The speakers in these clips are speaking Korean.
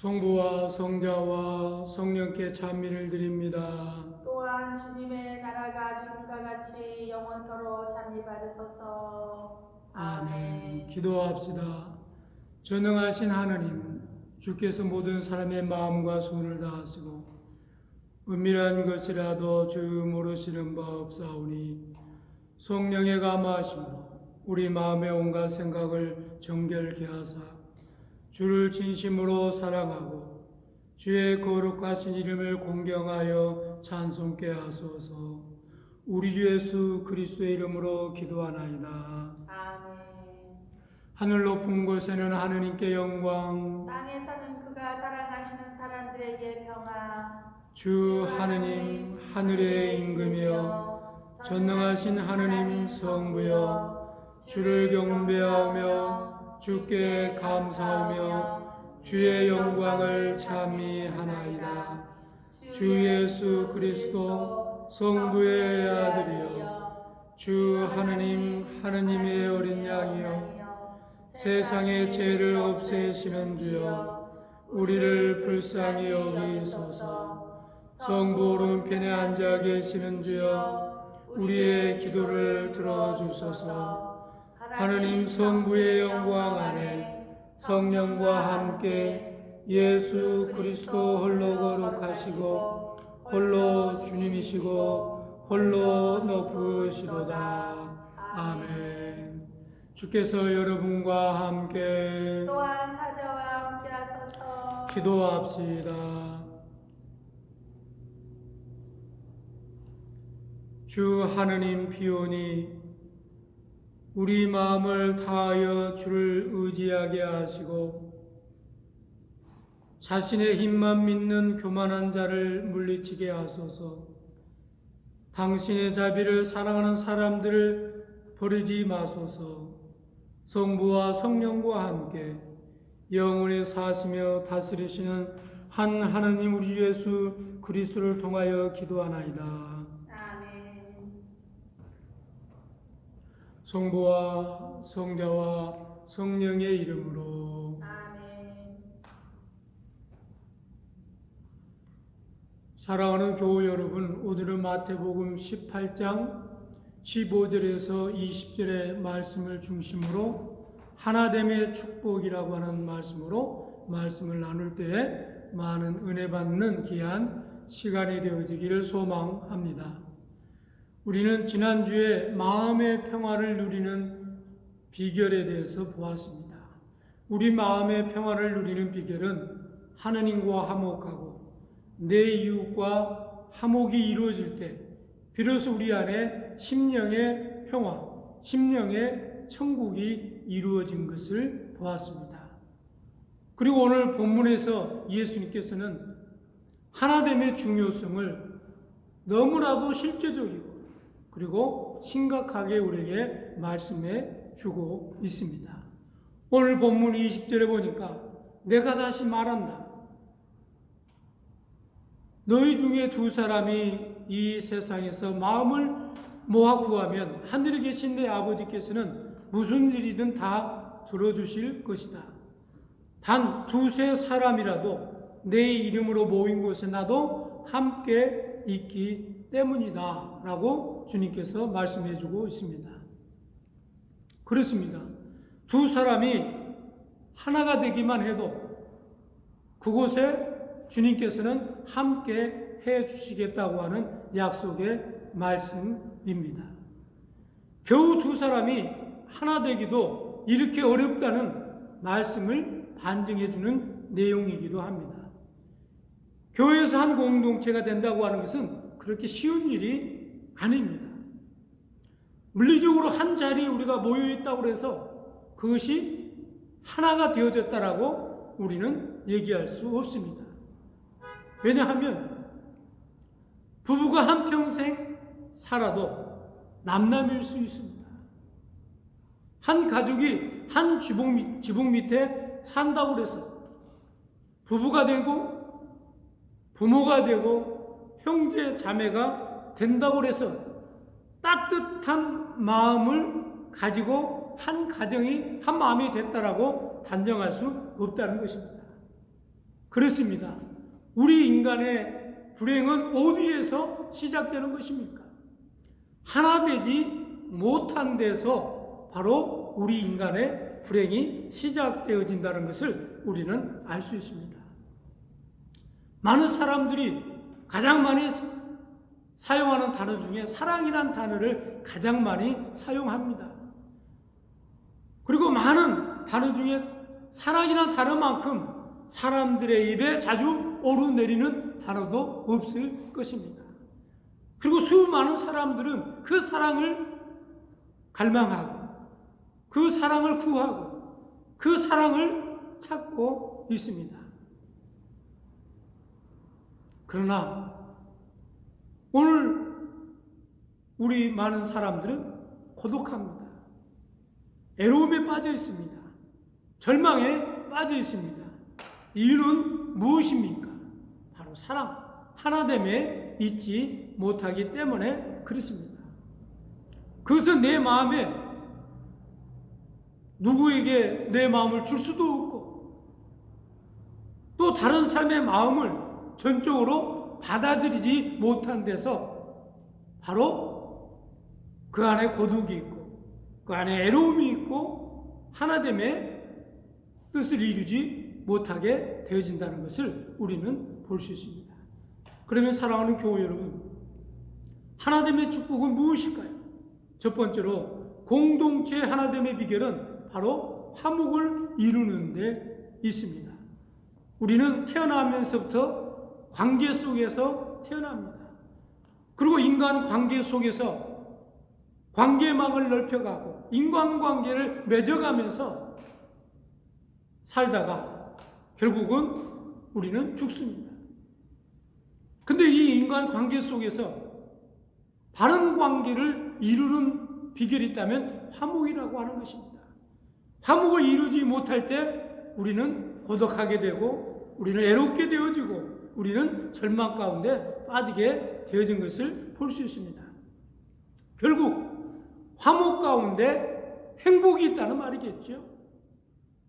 성부와 성자와 성령께 찬미를 드립니다. 또한 주님의 나라가 지금과 같이 영원토록 찬미받으소서. 아멘. 기도합시다. 전능하신 하느님, 주께서 모든 사람의 마음과 손을 다하시고 은밀한 것이라도 주 모르시는 바 없사오니 성령의 감화하심으로 우리 마음의 온갖 생각을 정결케 하사 주를 진심으로 사랑하고 주의 거룩하신 이름을 공경하여 찬송케 하소서. 우리 주 예수 그리스도의 이름으로 기도하나이다. 아멘. 하늘 높은 곳에는 하느님께 영광, 땅에서는 그가 사랑하시는 사람들에게 평화. 주 하느님 하늘의 임금이여 전능하신 하느님 성부여 주를 경배하며 주께 감사하며 주의 영광을 찬미하나이다. 주 예수 그리스도 성부의 아들이여 주 하느님 하느님의 어린 양이여 세상의 죄를 없애시는 주여 우리를 불쌍히 여기소서. 성부 오른편에 앉아 계시는 주여 우리의 기도를 들어주소서. 하느님 성부의 영광 안에 성령과 함께 예수 그리스도 홀로 거룩하시고 홀로 주님이시고 홀로 높으시도다. 아멘. 주께서 여러분과 함께 또한 사자와 함께 하소서. 기도합시다. 주 하느님 피오니 우리 마음을 다하여 주를 의지하게 하시고 자신의 힘만 믿는 교만한 자를 물리치게 하소서. 당신의 자비를 사랑하는 사람들을 버리지 마소서. 성부와 성령과 함께 영원히 사시며 다스리시는 한 하느님 우리 예수 그리스도를 통하여 기도하나이다. 성부와 성자와 성령의 이름으로. 아멘. 사랑하는 교우 여러분, 오늘은 마태복음 18장 15절에서 20절의 말씀을 중심으로 하나됨의 축복이라고 하는 말씀으로 말씀을 나눌 때에 많은 은혜 받는 귀한 시간이 되어지기를 소망합니다. 우리는 지난주에 마음의 평화를 누리는 비결에 대해서 보았습니다. 우리 마음의 평화를 누리는 비결은 하느님과 화목하고 내 이웃과 화목이 이루어질 때 비로소 우리 안에 심령의 평화, 심령의 천국이 이루어진 것을 보았습니다. 그리고 오늘 본문에서 예수님께서는 하나됨의 중요성을 너무나도 실제적이고 그리고 심각하게 우리에게 말씀해 주고 있습니다. 오늘 본문 20절에 보니까 내가 다시 말한다. 너희 중에 두 사람이 이 세상에서 마음을 모아 구하면 하늘에 계신 내 아버지께서는 무슨 일이든 다 들어주실 것이다. 단 두세 사람이라도 내 이름으로 모인 곳에 나도 함께 있기 때문이다 라고 주님께서 말씀해 주고 있습니다. 그렇습니다. 두 사람이 하나가 되기만 해도 그곳에 주님께서는 함께 해 주시겠다고 하는 약속의 말씀입니다. 겨우 두 사람이 하나 되기도 이렇게 어렵다는 말씀을 반증해 주는 내용이기도 합니다. 교회에서 한 공동체가 된다고 하는 것은 그렇게 쉬운 일이 아닙니다. 물리적으로 한 자리에 우리가 모여있다고 해서 그것이 하나가 되어졌다라고 우리는 얘기할 수 없습니다. 왜냐하면 부부가 한평생 살아도 남남일 수 있습니다. 한 가족이 한 지붕 밑에 산다고 해서 부부가 되고 부모가 되고 형제 자매가 된다고 해서 따뜻한 마음을 가지고 한 가정이 한 마음이 됐다라고 단정할 수 없다는 것입니다. 그렇습니다. 우리 인간의 불행은 어디에서 시작되는 것입니까? 하나 되지 못한 데서 바로 우리 인간의 불행이 시작되어진다는 것을 우리는 알 수 있습니다. 많은 사람들이 가장 많이 사용하는 단어 중에 사랑이란 단어를 가장 많이 사용합니다. 그리고 많은 단어 중에 사랑이란 단어만큼 사람들의 입에 자주 오르내리는 단어도 없을 것입니다. 그리고 수많은 사람들은 그 사랑을 갈망하고 그 사랑을 구하고 그 사랑을 찾고 있습니다. 그러나 오늘 우리 많은 사람들은 고독합니다. 애로움에 빠져 있습니다. 절망에 빠져 있습니다. 이유는 무엇입니까? 바로 사랑, 하나됨에 있지 못하기 때문에 그렇습니다. 그것은 내 마음에 누구에게 내 마음을 줄 수도 없고 또 다른 사람의 마음을 전적으로 받아들이지 못한 데서 바로 그 안에 고독이 있고 그 안에 애로움이 있고 하나됨의 뜻을 이루지 못하게 되어진다는 것을 우리는 볼 수 있습니다. 그러면 사랑하는 교회 여러분, 하나됨의 축복은 무엇일까요? 첫 번째로 공동체 하나됨의 비결은 바로 화목을 이루는 데 있습니다. 우리는 태어나면서부터 관계 속에서 태어납니다. 그리고 인간 관계 속에서 관계망을 넓혀가고 인간관계를 맺어가면서 살다가 결국은 우리는 죽습니다. 근데 이 인간관계 속에서 바른 관계를 이루는 비결이 있다면 화목이라고 하는 것입니다. 화목을 이루지 못할 때 우리는 고독하게 되고 우리는 애롭게 되어지고 우리는 절망 가운데 빠지게 되어진 것을 볼 수 있습니다. 결국 화목 가운데 행복이 있다는 말이겠죠.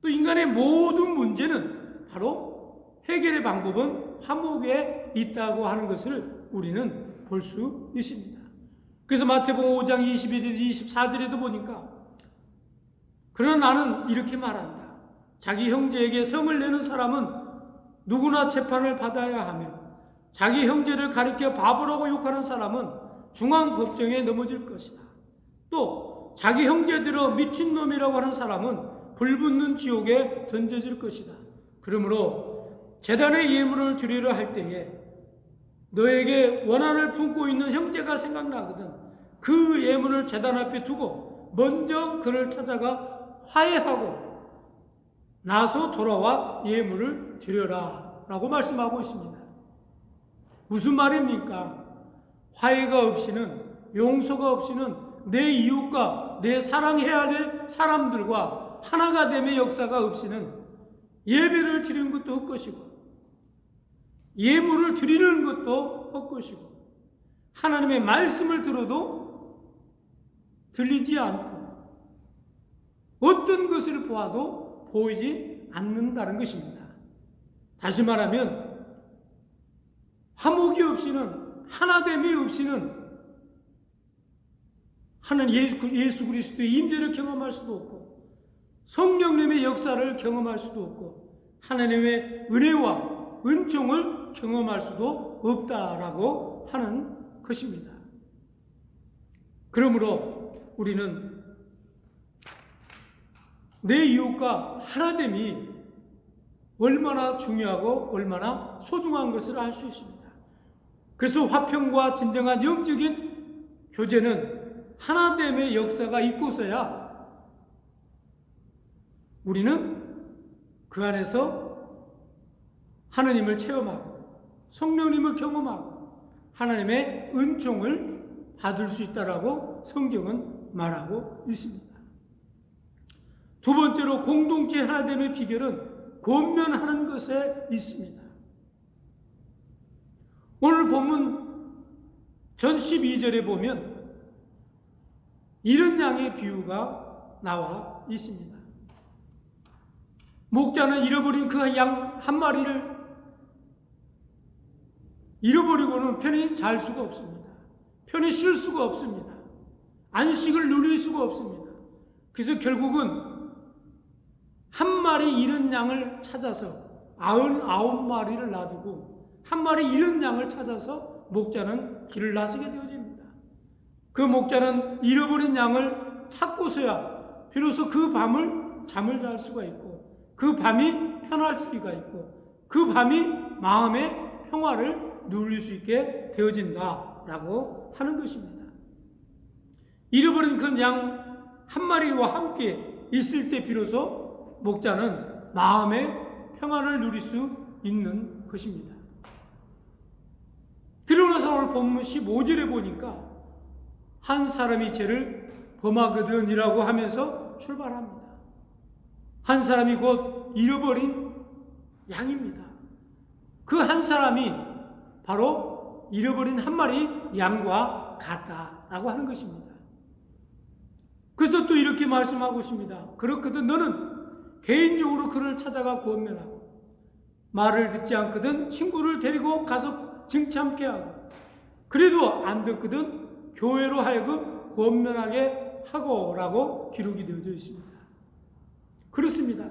또 인간의 모든 문제는 바로 해결의 방법은 화목에 있다고 하는 것을 우리는 볼 수 있습니다. 그래서 마태복음 5장 21절 24절에도 보니까 그러나 나는 이렇게 말한다. 자기 형제에게 성을 내는 사람은 누구나 재판을 받아야 하며 자기 형제를 가리켜 바보라고 욕하는 사람은 중앙법정에 넘어질 것이다. 또 자기 형제들을 미친놈이라고 하는 사람은 불붙는 지옥에 던져질 것이다. 그러므로 제단의 예물을 드리려 할 때에 너에게 원한을 품고 있는 형제가 생각나거든 그 예물을 제단 앞에 두고 먼저 그를 찾아가 화해하고 나서 돌아와 예물을 드려라 라고 말씀하고 있습니다. 무슨 말입니까? 화해가 없이는, 용서가 없이는 내 이웃과 내 사랑해야 될 사람들과 하나가 됨의 역사가 없이는 예배를 드리는 것도 헛것이고 예물을 드리는 것도 헛것이고 하나님의 말씀을 들어도 들리지 않고 어떤 것을 보아도 보이지 않는다는 것입니다. 다시 말하면 화목이 없이는 하나됨이 없이는 하나님 예수 그리스도의 임재를 경험할 수도 없고 성령님의 역사를 경험할 수도 없고 하나님의 은혜와 은총을 경험할 수도 없다라고 하는 것입니다. 그러므로 우리는 내 이웃과 하나됨이 얼마나 중요하고 얼마나 소중한 것을 알 수 있습니다. 그래서 화평과 진정한 영적인 교제는 하나됨의 역사가 있고서야 우리는 그 안에서 하나님을 체험하고 성령님을 경험하고 하나님의 은총을 받을 수 있다라고 성경은 말하고 있습니다. 두 번째로 공동체 하나됨의 비결은 권면하는 것에 있습니다. 오늘 본문 전 12절에 보면 이런 양의 비유가 나와 있습니다. 목자는 잃어버린 그 양 한 마리를 잃어버리고는 편히 잘 수가 없습니다. 편히 쉴 수가 없습니다. 안식을 누릴 수가 없습니다. 그래서 결국은 한 마리 잃은 양을 찾아서 99마리를 놔두고 한 마리 잃은 양을 찾아서 목자는 길을 나서게 되어집니다. 그 목자는 잃어버린 양을 찾고서야 비로소 그 밤을 잠을 잘 수가 있고 그 밤이 편할 수가 있고 그 밤이 마음의 평화를 누릴 수 있게 되어진다라고 하는 것입니다. 잃어버린 그 양 한 마리와 함께 있을 때 비로소 목자는 마음의 평안을 누릴 수 있는 것입니다. 그러고 나서 오늘 본문 15절에 보니까 한 사람이 죄를 범하거든이라고 하면서 출발합니다. 한 사람이 곧 잃어버린 양입니다. 그 한 사람이 바로 잃어버린 한 마리 양과 같다라고 하는 것입니다. 그래서 또 이렇게 말씀하고 있습니다. 그렇거든 너는 개인적으로 그를 찾아가 권면하고 말을 듣지 않거든 친구를 데리고 가서 증참케 하고 그래도 안 듣거든 교회로 하여금 권면하게 하고라고 기록이 되어져 있습니다. 그렇습니다.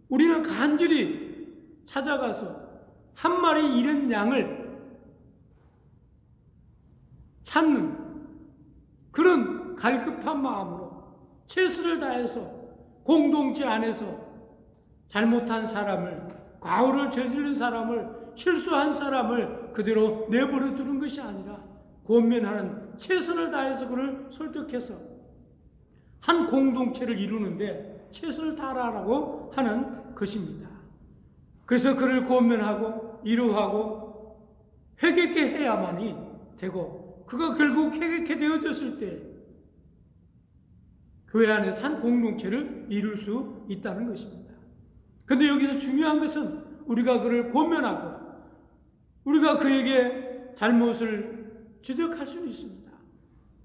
우리는 간절히 찾아가서 한 마리 잃은 양을 찾는 그런 갈급한 마음으로 최선을 다해서 공동체 안에서 잘못한 사람을, 과오를 저지른 사람을, 실수한 사람을 그대로 내버려 두는 것이 아니라 권면하는 최선을 다해서 그를 설득해서 한 공동체를 이루는데 최선을 다하라고 하는 것입니다. 그래서 그를 권면하고 위로하고 회개케 해야만이 되고 그가 결국 회개케 되어졌을 때 교회 안에서 한 공동체를 이룰 수 있다는 것입니다. 그런데 여기서 중요한 것은 우리가 그를 권면하고 우리가 그에게 잘못을 지적할 수는 있습니다.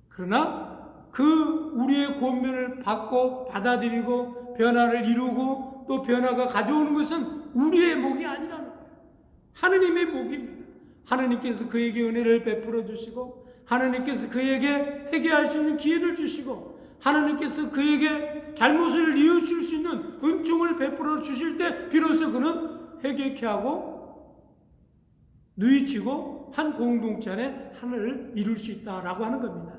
그러나 그 우리의 권면을 받고 받아들이고 변화를 이루고 또 변화가 가져오는 것은 우리의 목이 아니라는 거예요. 하느님의 목입니다. 하나님께서 그에게 은혜를 베풀어 주시고 하나님께서 그에게 회개할 수 있는 기회를 주시고 하나님께서 그에게 잘못을 뉘우칠 수 있는 은총을 베풀어 주실 때 비로소 그는 회개케 하고 누이치고 한 공동체 안에 하나를 이룰 수 있다라고 하는 겁니다.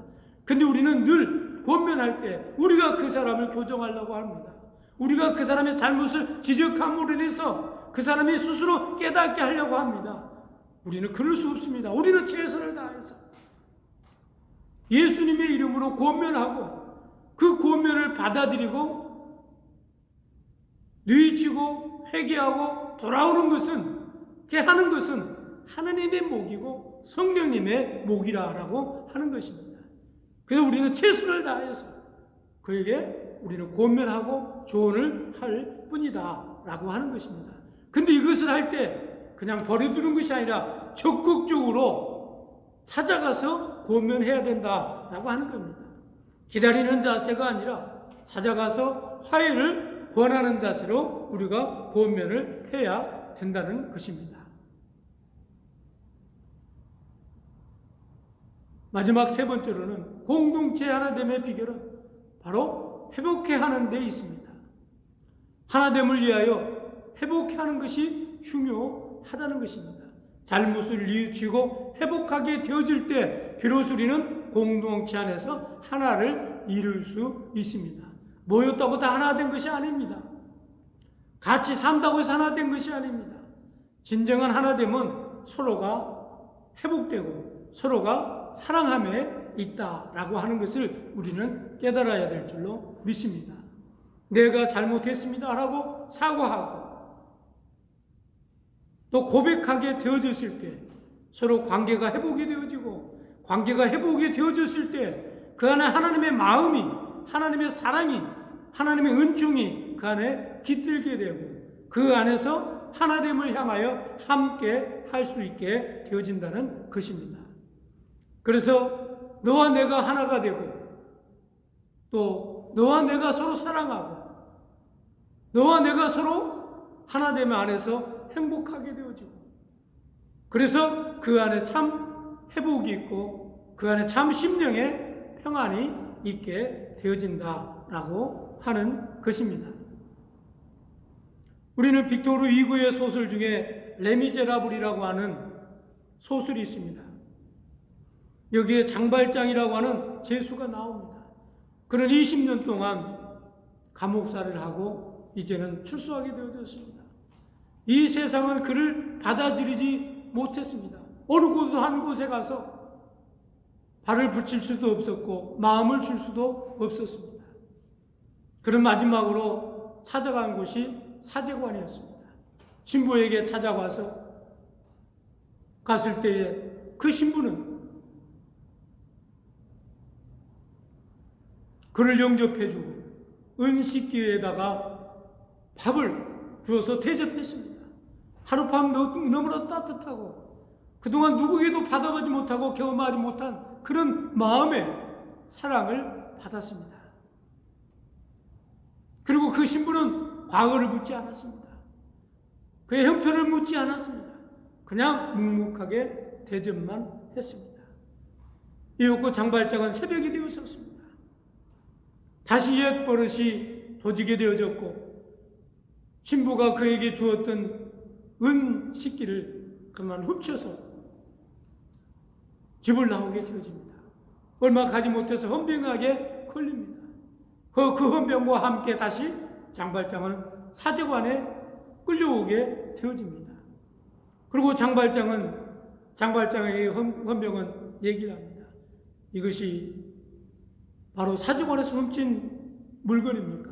근데 우리는 늘 권면할 때 우리가 그 사람을 교정하려고 합니다. 우리가 그 사람의 잘못을 지적함으로 인해서 그 사람이 스스로 깨닫게 하려고 합니다. 우리는 그럴 수 없습니다. 우리는 최선을 다해서 예수님의 이름으로 권면하고 그 권면을 받아들이고 뉘우치고 회개하고 돌아오는 것은 하는 것은 하나님의 목이고 성령님의 목이라고 하는 것입니다. 그래서 우리는 최선을 다해서 그에게 우리는 권면하고 조언을 할 뿐이다 라고 하는 것입니다. 근데 이것을 할 때 그냥 버려두는 것이 아니라 적극적으로 찾아가서 권면해야 된다라고 하는 겁니다. 기다리는 자세가 아니라 찾아가서 화해를 권하는 자세로 우리가 권면을 해야 된다는 것입니다. 마지막 세 번째로는 공동체 하나됨의 비결은 바로 회복해 하는 데 있습니다. 하나됨을 위하여 회복해 하는 것이 중요하다는 것입니다. 잘못을 뉘우치고 회복하게 되어질 때 비로소 우리는 공동체 안에서 하나를 이룰 수 있습니다. 모였다고 다 하나 된 것이 아닙니다. 같이 산다고 해서 하나 된 것이 아닙니다. 진정한 하나됨은 서로가 회복되고 서로가 사랑함에 있다라고 하는 것을 우리는 깨달아야 될 줄로 믿습니다. 내가 잘못했습니다 하고 사과하고 또 고백하게 되어졌을 때 서로 관계가 회복이 되어지고 관계가 회복이 되어졌을 때 그 안에 하나님의 마음이 하나님의 사랑이 하나님의 은총이 그 안에 깃들게 되고 그 안에서 하나됨을 향하여 함께 할 수 있게 되어진다는 것입니다. 그래서 너와 내가 하나가 되고 또 너와 내가 서로 사랑하고 너와 내가 서로 하나됨 안에서 행복하게 되어지고 그래서 그 안에 참 회복이 있고 그 안에 참 심령의 평안이 있게 되어진다라고 하는 것입니다. 우리는 빅토르 위고의 소설 중에 레미제라블이라고 하는 소설이 있습니다. 여기에 장발장이라고 하는 죄수가 나옵니다. 그는 20년 동안 감옥살이를 하고 이제는 출소하게 되어졌습니다. 이 세상은 그를 받아들이지 못했습니다. 어느 곳 한 곳에 가서 발을 붙일 수도 없었고 마음을 줄 수도 없었습니다. 그는 마지막으로 찾아간 곳이 사제관이었습니다. 신부에게 찾아와서 갔을 때에 그 신부는 그를 영접해주고 은식기에다가 밥을 주어서 대접했습니다. 하룻밤 너무나 따뜻하고 그동안 누구에게도 받아보지 못하고 경험하지 못한 그런 마음의 사랑을 받았습니다. 그리고 그 신부는 과거를 묻지 않았습니다. 그의 형편을 묻지 않았습니다. 그냥 묵묵하게 대접만 했습니다. 이윽고 장발장은 새벽이 되었었습니다. 다시 옛 버릇이 도지게 되어졌고 신부가 그에게 주었던 은 식기를 그만 훔쳐서 집을 나오게 되어집니다. 얼마 가지 못해서 헌병하게 걸립니다. 그 헌병과 함께 다시 장발장은 사제관에 끌려오게 되어집니다. 그리고 장발장에게 헌병은 얘기를 합니다. 이것이 바로 사제관에서 훔친 물건입니까?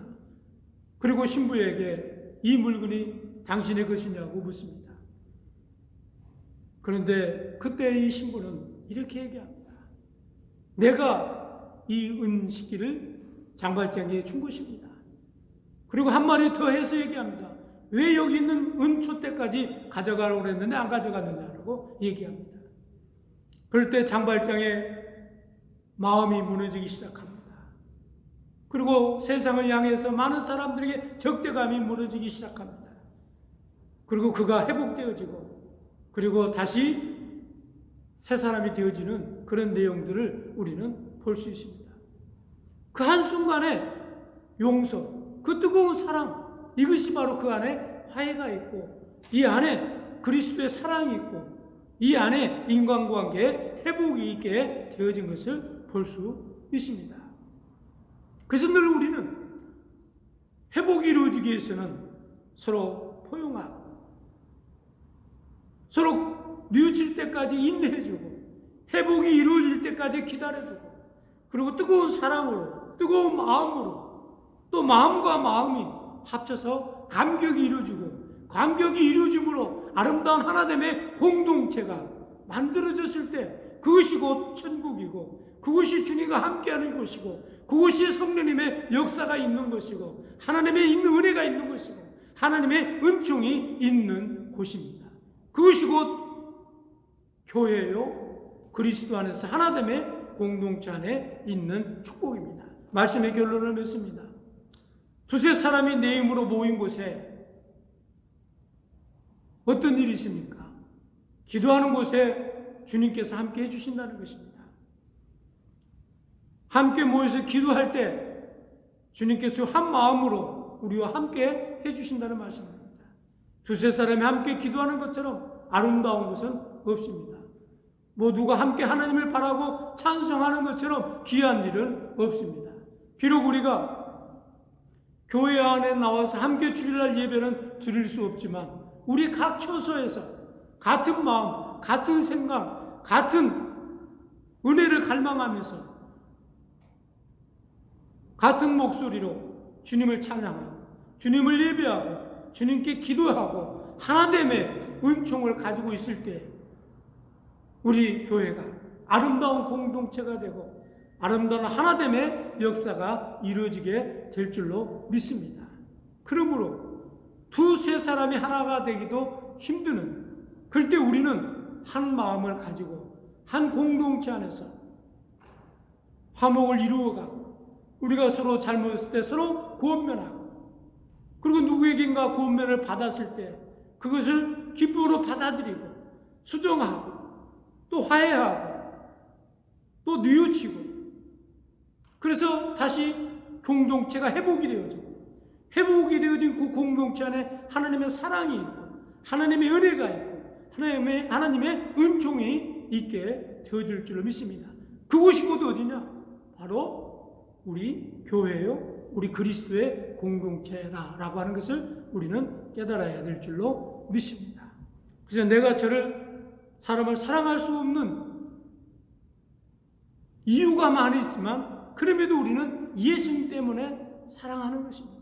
그리고 신부에게 이 물건이 당신의 것이냐고 묻습니다. 그런데 그때 이 신부는 이렇게 얘기합니다. 내가 이 은식기를 장발장에게 준 것입니다. 그리고 한 마디 더 해서 얘기합니다. 왜 여기 있는 은촛대까지 가져가라고 그랬는데 안 가져갔느냐고 얘기합니다. 그럴 때 장발장의 마음이 무너지기 시작합니다. 그리고 세상을 향해서 많은 사람들에게 적대감이 무너지기 시작합니다. 그리고 그가 회복되어지고 그리고 다시 새 사람이 되어지는 그런 내용들을 우리는 볼 수 있습니다. 그 한순간에 용서, 그 뜨거운 사랑, 이것이 바로 그 안에 화해가 있고 이 안에 그리스도의 사랑이 있고 이 안에 인간관계에 회복이 있게 되어진 것을 볼 수 있습니다. 그래서 늘 우리는 회복이 이루어지기 위해서는 서로 포용하고 서로 뉘우칠 때까지 인내해주고 회복이 이루어질 때까지 기다려주고 그리고 뜨거운 사랑으로 뜨거운 마음으로 또 마음과 마음이 합쳐서 감격이 이루어지고 감격이 이루어짐으로 아름다운 하나됨의 공동체가 만들어졌을 때 그것이 곧 천국이고 그것이 주님과 함께하는 곳이고 그것이 성령님의 역사가 있는 것이고 하나님의 있는 은혜가 있는 것이고 하나님의 은총이 있는 곳입니다. 그것이 곧 교회요 그리스도 안에서 하나됨의 공동체 안에 있는 축복입니다. 말씀의 결론을 맺습니다. 두세 사람이 내 이름으로 모인 곳에 어떤 일이 있습니까? 기도하는 곳에 주님께서 함께 해주신다는 것입니다. 함께 모여서 기도할 때 주님께서 한 마음으로 우리와 함께 해주신다는 말씀입니다. 두세 사람이 함께 기도하는 것처럼 아름다운 것은 없습니다. 모두가 함께 하나님을 바라고 찬송하는 것처럼 귀한 일은 없습니다. 비록 우리가 교회 안에 나와서 함께 주일날 예배는 드릴 수 없지만 우리 각 처소에서 같은 마음, 같은 생각, 같은 은혜를 갈망하면서 같은 목소리로 주님을 찬양하고 주님을 예배하고 주님께 기도하고 하나됨의 은총을 가지고 있을 때 우리 교회가 아름다운 공동체가 되고 아름다운 하나됨의 역사가 이루어지게 될 줄로 믿습니다. 그러므로 두세 사람이 하나가 되기도 힘드는 그럴 때 우리는 한 마음을 가지고 한 공동체 안에서 화목을 이루어가고 우리가 서로 잘못했을 때 서로 구원면하고 그리고 누구에겐가 구원면을 받았을 때 그것을 기쁨으로 받아들이고 수정하고 또 화해하고 또 뉘우치고 그래서 다시 공동체가 회복이 되어지고 회복이 되어진 그 공동체 안에 하나님의 사랑이 있고 하나님의 은혜가 있고 하나님의 은총이 있게 되어질 줄로 믿습니다. 그곳이 곧 어디냐? 바로 우리 교회요, 우리 그리스도의 공동체라고 하는 것을 우리는 깨달아야 될 줄로 믿습니다. 그래서 내가 사람을 사랑할 수 없는 이유가 많이 있지만 그럼에도 우리는 예수님 때문에 사랑하는 것입니다.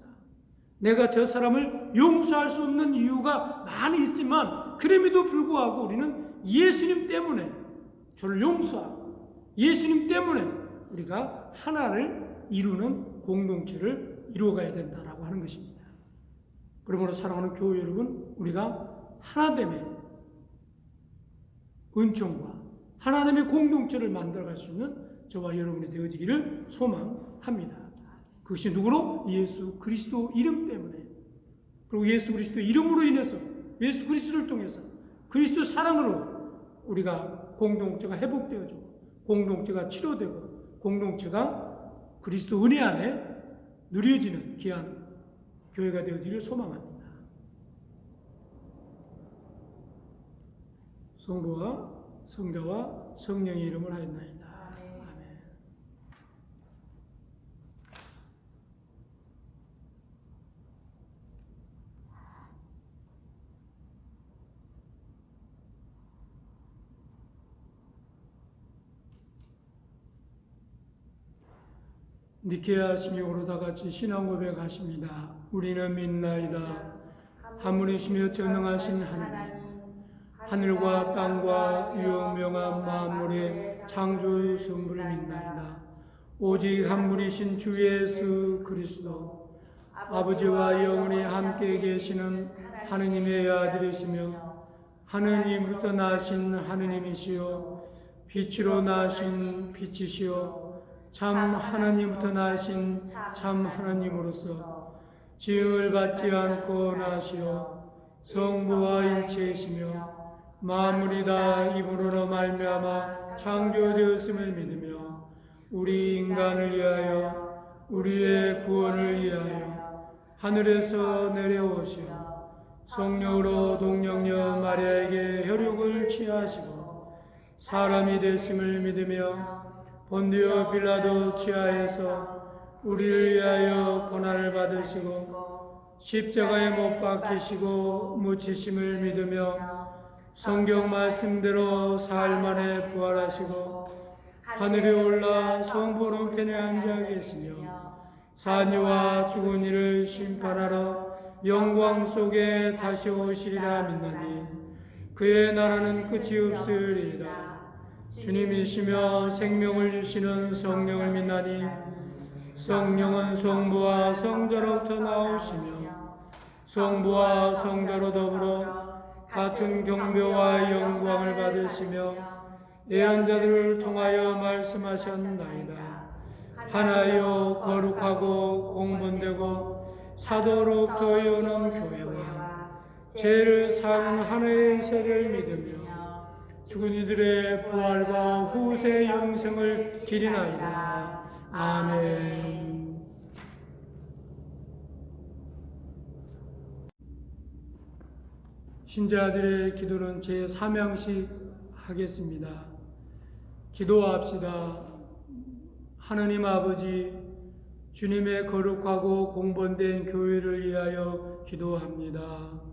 내가 저 사람을 용서할 수 없는 이유가 많이 있지만 그럼에도 불구하고 우리는 예수님 때문에 저를 용서하고 예수님 때문에 우리가 하나를 이루는 공동체를 이루어가야 된다라고 하는 것입니다. 그러므로 사랑하는 교회 여러분, 우리가 하나됨의 은총과 하나님의 공동체를 만들어갈 수 있는 저와 여러분이 되어지기를 소망합니다. 그것이 누구로? 예수 그리스도 이름 때문에, 그리고 예수 그리스도 이름으로 인해서 예수 그리스도를 통해서 그리스도 사랑으로 우리가 공동체가 회복되어지고 공동체가 치료되고 공동체가 그리스도 은혜 안에 누려지는 귀한 교회가 되어지기를 소망합니다. 성부와 성자와 성령의 이름을 하였나이다. 아멘. 니케아 신용으로 다 같이 신앙 고백하십니다. 우리는 믿나이다. 한 분이시며 전능하신 하나님, 하늘과 땅과 유명한 만물의 창조 성부를 믿나이다. 오직 한 분이신 주 예수 그리스도, 아버지와 영원히 함께 계시는 하느님의 아들이시며 하느님부터 나신 하느님이시요 빛으로 나신 빛이시요 참 하나님부터 나신 참 하나님으로서 지음을 받지 않고 나시어 성부와 일체이시며 만물이 다 이분으로 말미암아 창조되었음을 믿으며 우리 인간을 위하여 우리의 구원을 위하여 하늘에서 내려오시어 성령으로 동정녀 마리아에게 혈육을 취하시고 사람이 되심을 믿으며 본디오 빌라도 치하에서 우리를 위하여 고난을 받으시고 십자가에 못 박히시고 묻히심을 믿으며 성경 말씀대로 사흘 만에 부활하시고 하늘에 올라 성부 오른편에 앉아 계시며 사니와 죽은 이를 심판하러 영광 속에 다시 오시리라 믿나니 그의 나라는 끝이 없으리이다. 주님이시며 생명을 주시는 성령을 믿나니 성령은 성부와 성자로부터 나오시며 성부와 성자로 더불어 같은 경배와 영광을 받으시며 예언자들을 통하여 말씀하셨나이다. 하나여 거룩하고 공분되고 사도로부터 오는 교회와 죄를 사는 하나의 세를 믿으며 죽은 이들의 부활과 후세 영생을 기리나이다. 아멘. 신자들의 기도는 제3양식 하겠습니다. 기도합시다. 하나님 아버지, 주님의 거룩하고 공본된 교회를 위하여 기도합니다.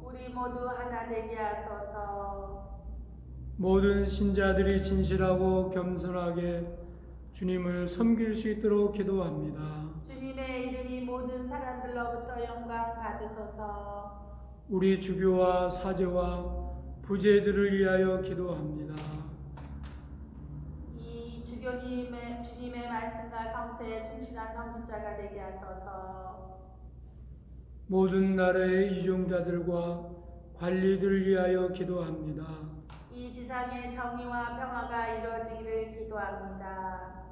우리 모두 하나 되게 하소서. 모든 신자들이 진실하고 겸손하게 주님을 섬길 수 있도록 기도합니다. 주님의 이름이 모든 사람들로부터 영광 받으소서. 우리 주교와 사제와 부제들을 위하여 기도합니다. 이 주님의 말씀과 성세에 충실한 성직자가 되게 하소서. 모든 나라의 이종자들과 관리들을 위하여 기도합니다. 이 지상의 정의와 평화가 이루어지기를 기도합니다.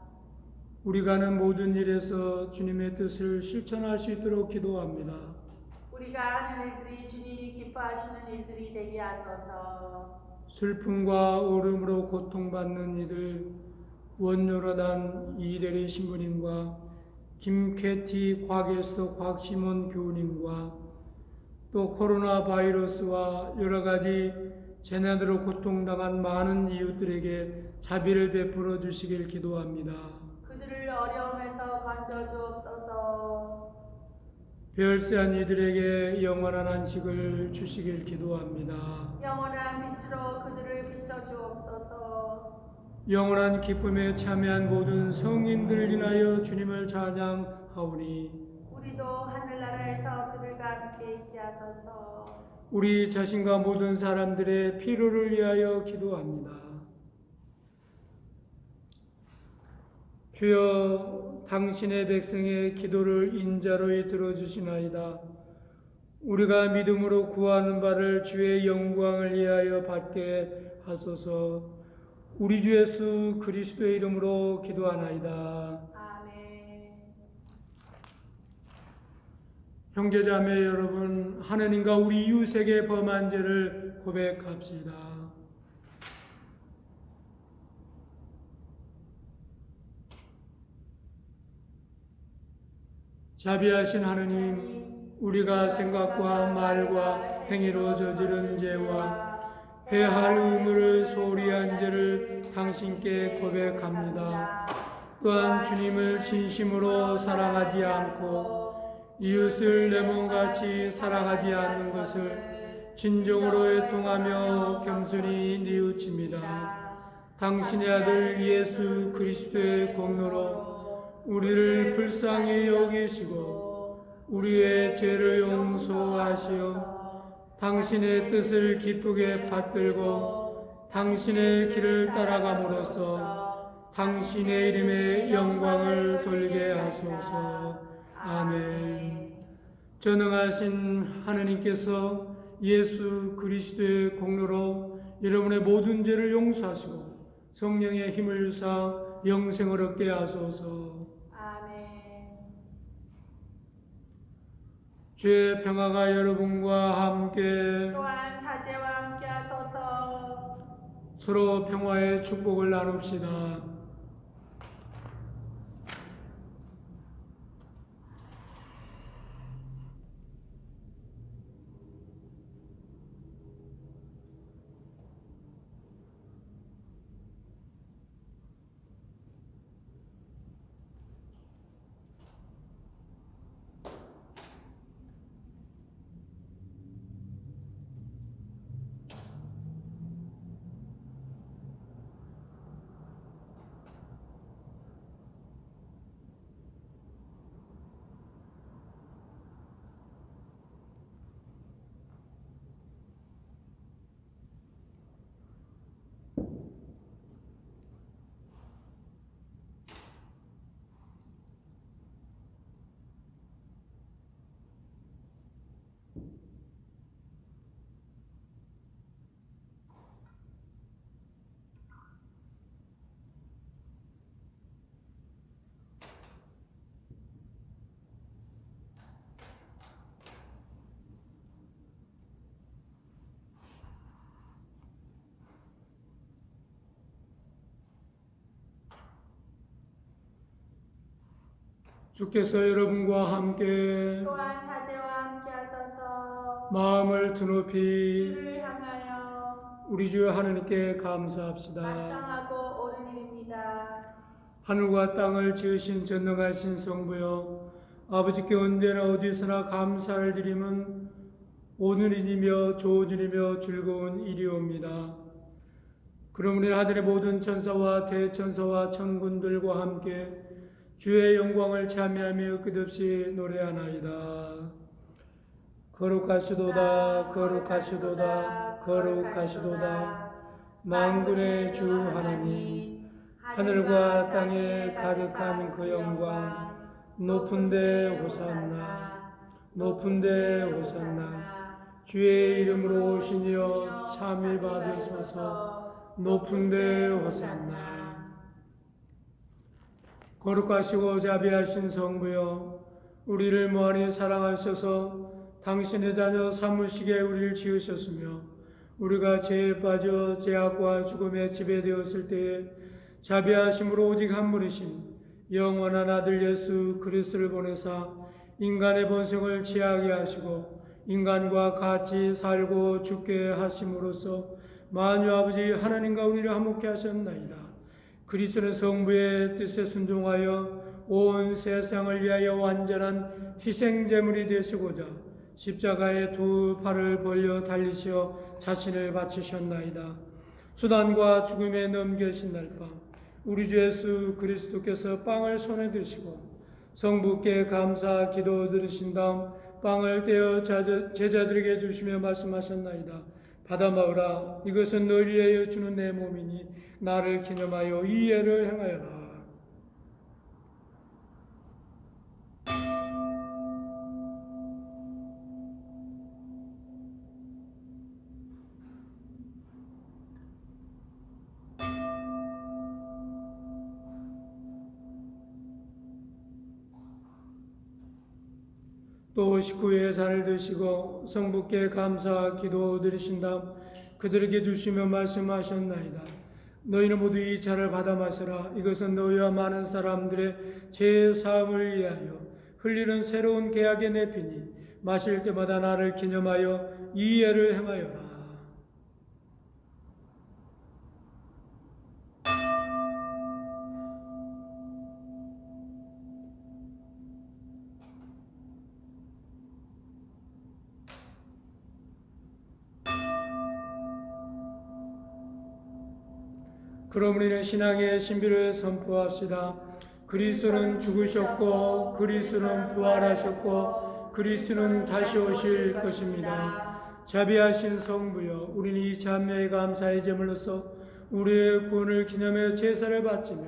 우리가 하는 모든 일에서 주님의 뜻을 실천할 수 있도록 기도합니다. 우리가 하는 일들이 주님이 기뻐하시는 일들이 되게 하소서. 슬픔과 울음으로 고통받는 이들, 원로로 난 이대리 신부님과 김캐티 곽에스터 곽시몬 교우님과 또 코로나 바이러스와 여러 가지 재난으로 고통당한 많은 이웃들에게 자비를 베풀어 주시길 기도합니다. 그들을 어려움에서 건져 주옵소서. 별세한 이들에게 영원한 안식을 주시길 기도합니다. 영원한 빛으로 그들을 비춰 주옵소서. 영원한 기쁨에 참여한 모든 성인들 인하여 주님을 찬양하오니 우리도 하늘나라에서 그들과 함께 있게 하소서. 우리 자신과 모든 사람들의 필요를 위하여 기도합니다. 주여 당신의 백성의 기도를 인자로이 들어주시나이다. 우리가 믿음으로 구하는 바를 주의 영광을 위하여 받게 하소서. 우리 주 예수 그리스도의 이름으로 기도하나이다. 아멘. 형제자매 여러분, 하느님과 우리 이웃에게 범한 죄를 고백합시다. 자비하신 하느님, 우리가 생각과 말과 행위로 저지른 죄와 회할 의무를 소홀히 한 죄를 당신께 고백합니다. 또한 주님을 진심으로 사랑하지 않고 이웃을 내 몸같이 사랑하지 않는 것을 진정으로 애통하며 겸손히 뉘우칩니다. 당신의 아들 예수 그리스도의 공로로 우리를 불쌍히 여기시고 우리의 죄를 용서하시어 당신의 뜻을 기쁘게 받들고 당신의 길을 따라감으로써 당신의 이름의 영광을 돌리게 하소서. 아멘. 전능하신 하느님께서 예수 그리스도의 공로로 여러분의 모든 죄를 용서하시고 성령의 힘을 주사 영생을 얻게 하소서. 아멘. 주의 평화가 여러분과 함께 또한 사제와 함께 하소서. 서로 평화의 축복을 나눕시다. 주께서 여러분과 함께 또한 사제와 함께 하소서. 마음을 드높이 주를 향하여 우리 주 하느님께 감사합시다. 마땅하고 옳은 일입니다. 하늘과 땅을 지으신 전능하신 성부여, 아버지께 언제나 어디서나 감사를 드림은 오늘이며 좋은 일이며 즐거운 일이옵니다. 그러므로 하늘의 모든 천사와 대천사와 천군들과 함께 주의 영광을 찬미하며 끝없이 노래하나이다. 거룩하시도다 거룩하시도다 거룩하시도다 만군의 주 하나님, 하늘과 땅에 가득한 그 영광, 높은 데 호산나 높은 데 호산나. 주의 이름으로 오신 이여 참이 받으소서. 높은 데 호산나. 거룩하시고 자비하신 성부여, 우리를 무한히 사랑하셔서 당신의 자녀 삼으시게 우리를 지으셨으며 우리가 죄에 빠져 죄악과 죽음에 지배되었을 때에 자비하심으로 오직 한 분이신 영원한 아들 예수 그리스도를 보내사 인간의 본성을 취하게 하시고 인간과 같이 살고 죽게 하심으로써 만유 아버지 하나님과 우리를 화목케 하셨나이다. 그리스도는 성부의 뜻에 순종하여 온 세상을 위하여 완전한 희생제물이 되시고자 십자가에 두 팔을 벌려 달리시어 자신을 바치셨나이다. 수단과 죽음에 넘겨진 날 밤 우리 주 예수 그리스도께서 빵을 손에 드시고 성부께 감사 기도 드리신 다음 빵을 떼어 제자들에게 주시며 말씀하셨나이다. 받아 먹으라. 이것은 너희를 위하여 주는 내 몸이니 나를 기념하여 이 예를 행하여라. 또 식후에 잔을 드시고 성부께 감사 기도 드리신 다음 그들에게 주시며 말씀하셨나이다. 너희는 모두 이 잔을 받아 마시라. 이것은 너희와 많은 사람들의 죄 사함을 위하여 흘리는 새로운 계약의 내 피니 마실 때마다 나를 기념하여 이 예를 행하여라. 그럼 우리는 신앙의 신비를 선포합시다. 그리스도는 죽으셨고 그리스도는 부활하셨고 그리스도는 다시 오실 것입니다. 자비하신 성부여, 우리는 이 찬미의 감사의 제물로서 우리의 구원을 기념하여 제사를 바치며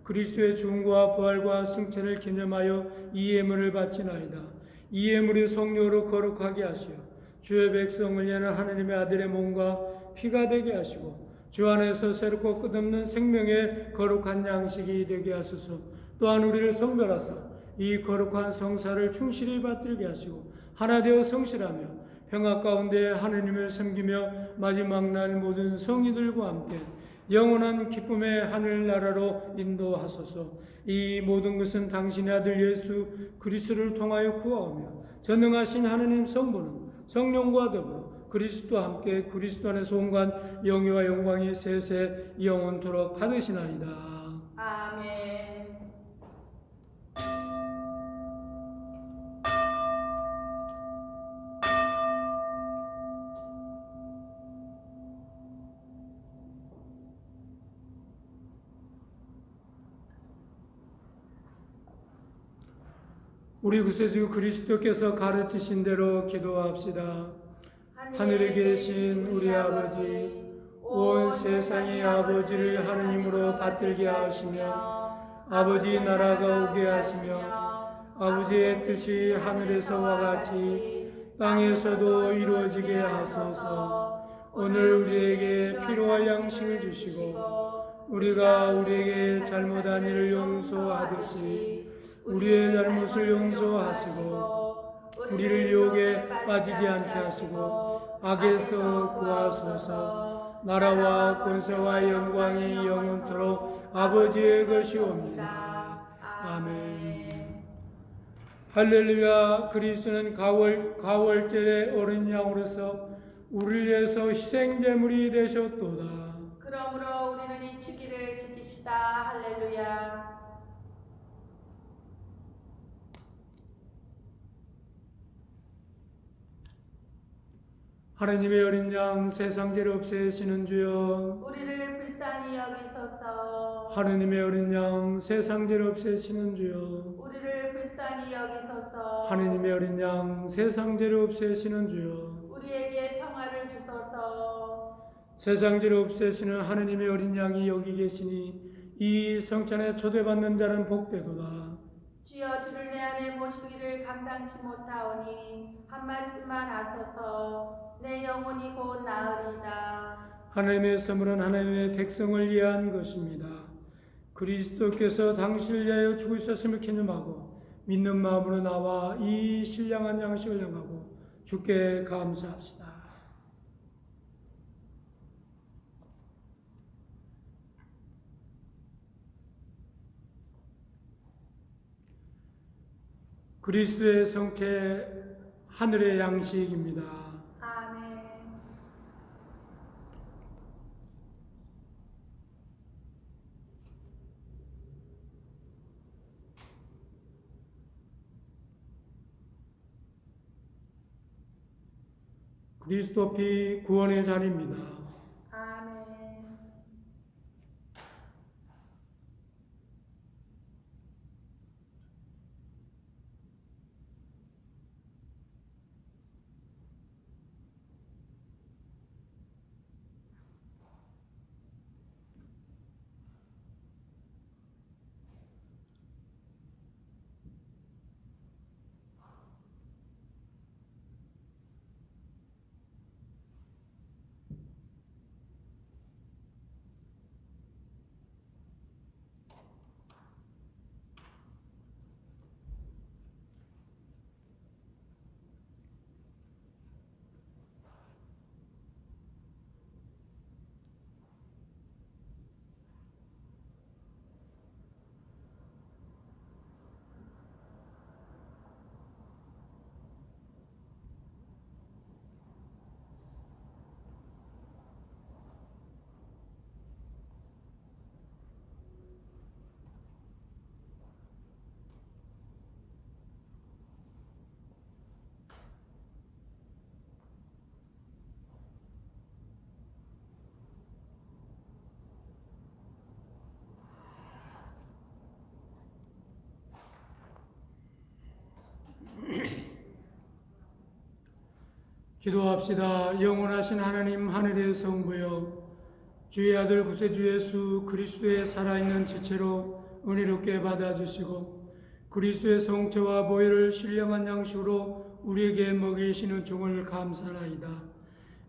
그리스도의 죽음과 부활과 승천을 기념하여 이 예물을 바치나이다. 이 예물이 성령으로 거룩하게 하시어 주의 백성을 위하는 하나님의 아들의 몸과 피가 되게 하시고 주 안에서 새롭고 끝없는 생명의 거룩한 양식이 되게 하소서. 또한 우리를 성별하사 이 거룩한 성사를 충실히 받들게 하시고 하나 되어 성실하며 평화 가운데 하나님을 섬기며 마지막 날 모든 성의들과 함께 영원한 기쁨의 하늘나라로 인도하소서. 이 모든 것은 당신의 아들 예수 그리스도를 통하여 구하오며 전능하신 하나님 성부는 성령과 더불어 그리스도와 함께 그리스도 안에서 온갖 영예와 영광이 세세 영원토록 받으시나이다. 아멘. 우리 구세주 그리스도께서 가르치신 대로 기도합시다. 하늘에 계신 우리 아버지, 온 세상의 아버지를 하느님으로 받들게 하시며 아버지 나라가 오게 하시며 아버지의 뜻이 하늘에서와 같이 땅에서도 이루어지게 하소서. 오늘 우리에게 필요할 양식을 주시고 우리가 우리에게 잘못한 일을 용서하듯이 우리의 잘못을 용서하시고 우리를 유혹에 빠지지 않게 하시고 악에서 구하소서. 나라와 권세와 영광이 영원토록 아버지의 것이옵니다. 아멘. 할렐루야. 그리스도는 가월절의 어린 양으로서 우리를 위해서 희생제물이 되셨도다. 그러므로 우리는 이 주기를 지킵시다. 할렐루야. 하나님의 어린 양 세상 죄를 없애시는 주여. 우리를 불쌍히 여기소서. 하나님의 어린 양 세상 죄를 없애시는 주여. 우리를 불쌍히 여기소서. 하나님의 어린 양 세상 죄를 없애시는 주여. 우리에게 평화를 주소서. 세상 죄를 없애시는 하나님의 어린 양이 여기 계시니 이 성찬에 초대받는 자는 복되도다. 주여, 주를 내 안에 모시기를 감당치 못하오니 한 말씀만 하소서. 내 영혼이 곧 나으리다. 하나님의 선물은 하나님의 백성을 위한 것입니다. 그리스도께서 당신을 위하여 죽으셨음을 기념하고 믿는 마음으로 나와 이 이 신령한 양식을 향하고 주께 감사합시다. 그리스도의 성체 하늘의 양식입니다. 아멘. 그리스도 피 구원의 잔입니다. 아멘. 기도합시다. 영원하신 하나님 하늘의 성부여, 주의 아들 구세주 예수 그리스도의 살아있는 지체로 은혜롭게 받아주시고 그리스도의 성체와 보혈을 신령한 양식으로 우리에게 먹이시는 종을 감사하나이다.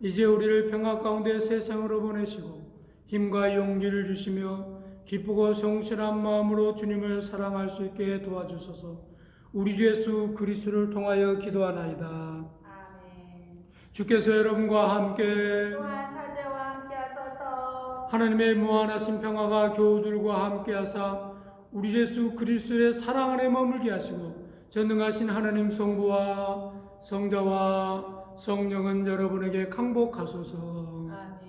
이제 우리를 평화 가운데 세상으로 보내시고 힘과 용기를 주시며 기쁘고 성실한 마음으로 주님을 사랑할 수 있게 도와주소서. 우리 주 예수 그리스도를 통하여 기도하나이다. 아멘. 주께서 여러분과 함께 또한 사제와 함께 하소서. 하나님의 무한하신 평화가 교우들과 함께하사 우리 예수 그리스도의 사랑 안에 머물게 하시고 전능하신 하나님 성부와 성자와 성령은 여러분에게 강복하소서. 아멘.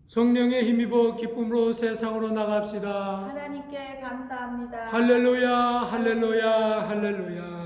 성령의 힘입어 기쁨으로 세상으로 나갑시다. 하나님께 감사합니다. 할렐루야 할렐루야 할렐루야.